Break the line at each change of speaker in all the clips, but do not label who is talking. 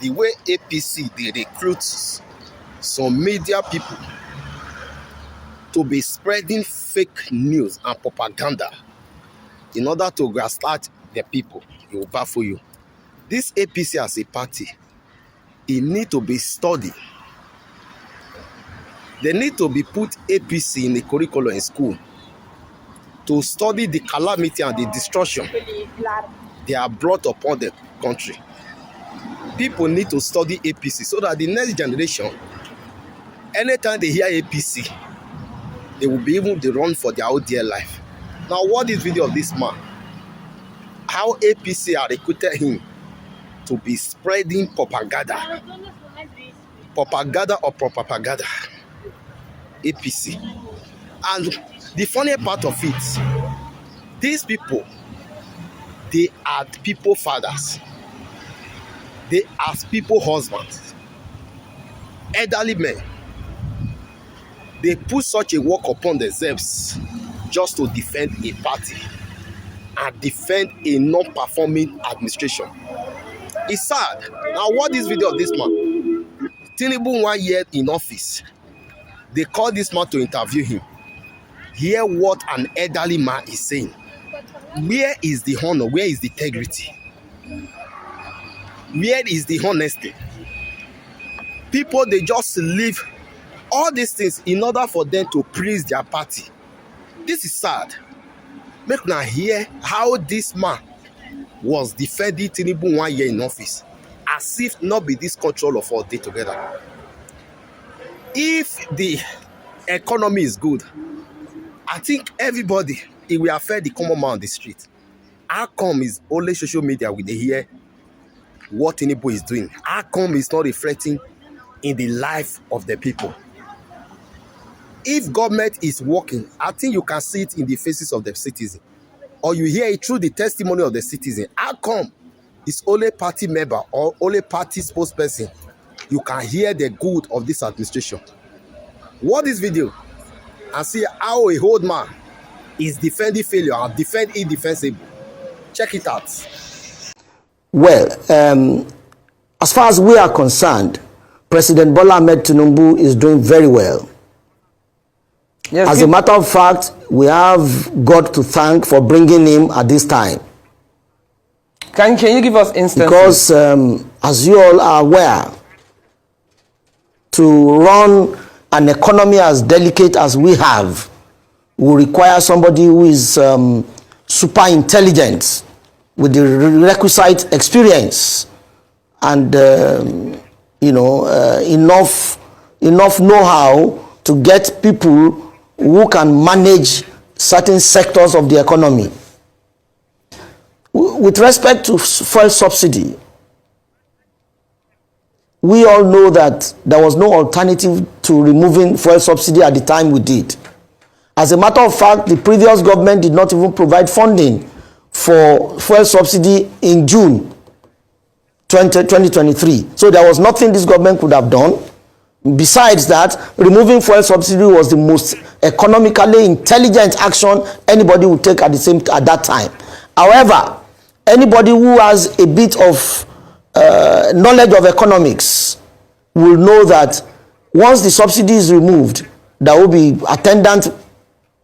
the way APC they recruit some media people to be spreading fake news and propaganda in order to gaslight the people. It will baffle you. This APC as a party, it need to be studied. They need to be put APC in the curriculum in school to study the calamity and the destruction they are brought upon the country. People need to study APC so that the next generation, anytime they hear APC, they will be able to run for their own dear life. Now, what is video of this man? How APC are recruited him to be spreading propaganda. Propaganda or propaganda. APC. And the funny part of it, these people, they are people fathers. They are people husbands. Elderly men. They put such a work upon themselves just to defend a party and defend a non-performing administration. It's sad. Now, what is video of this man? Tinubu 1 year in office. They call this man to interview him. Hear what an elderly man is saying. Where is the honor? Where is the integrity? Where is the honesty? People, they just leave all these things in order for them to praise their party. This is sad. Make now hear how this man was defending Tinubu 1 year in office, as if not be this control of all day together. If the economy is good, I think everybody, it will affect the common man on the street. How come is only social media will they hear what Tinubu is doing? How come it's not reflecting in the life of the people? If government is working, I think you can see it in the faces of the citizen, or you hear it through the testimony of the citizen. How come it's only party member or only party spokesperson you can hear the good of this administration? Watch this video and see how a old man is defending failure and defend indefensible. Check it out.
Well, as far as we are concerned, President Bola Ahmed Tinubu is doing very well.
Yes,
as a matter of fact, we have God to thank for bringing him at this time.
Can you give us instances?
Because as you all are aware, to run an economy as delicate as we have will require somebody who is super intelligent with the requisite experience and enough know-how to get people who can manage certain sectors of the economy. With respect to fuel subsidy, we all know that there was no alternative to removing fuel subsidy at the time we did. As a matter of fact, the previous government did not even provide funding for fuel subsidy in June 2023. So there was nothing this government could have done. Besides that, removing fuel subsidy was the most economically intelligent action anybody would take at that time. However, anybody who has a bit of knowledge of economics will know that once the subsidy is removed, there will be attendant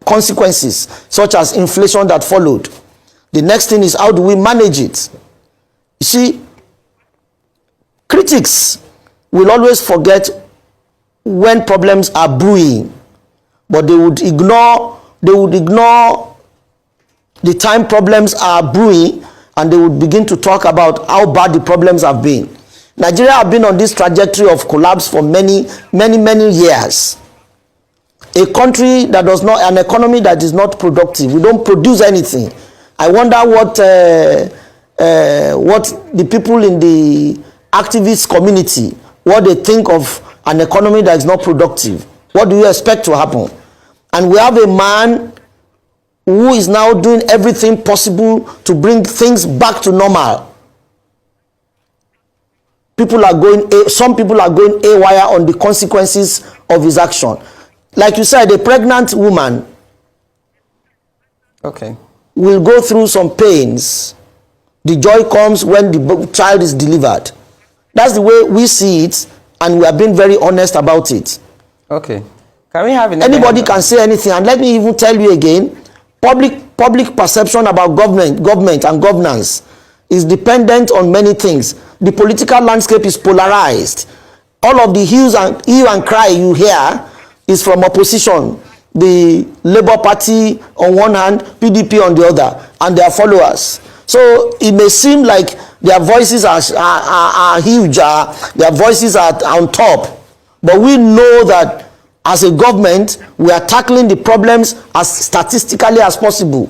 consequences such as inflation that followed. The next thing is, how do we manage it? You see, critics will always forget when problems are brewing, but they would ignore the time problems are brewing, and they would begin to talk about how bad the problems have been. Nigeria have been on this trajectory of collapse for many years. A country that does not, an economy that is not productive, we don't produce anything. I wonder what the people in the activist community, what they think of an economy that is not productive. What do you expect to happen? And we have a man who is now doing everything possible to bring things back to normal. Some people are going haywire on the consequences of his action. Like you said, a pregnant woman will go through some pains. The joy comes when the child is delivered. That's the way we see it, and we are being very honest about it.
Okay. Can we have
Anybody can say anything, and let me even tell you again, public perception about government and governance is dependent on many things. The political landscape is polarized. All of the hue and cry you hear is from opposition. The Labour Party on one hand, PDP on the other, and their followers. So it may seem like their voices are huge, their voices are on top. But we know that as a government, we are tackling the problems as statistically as possible.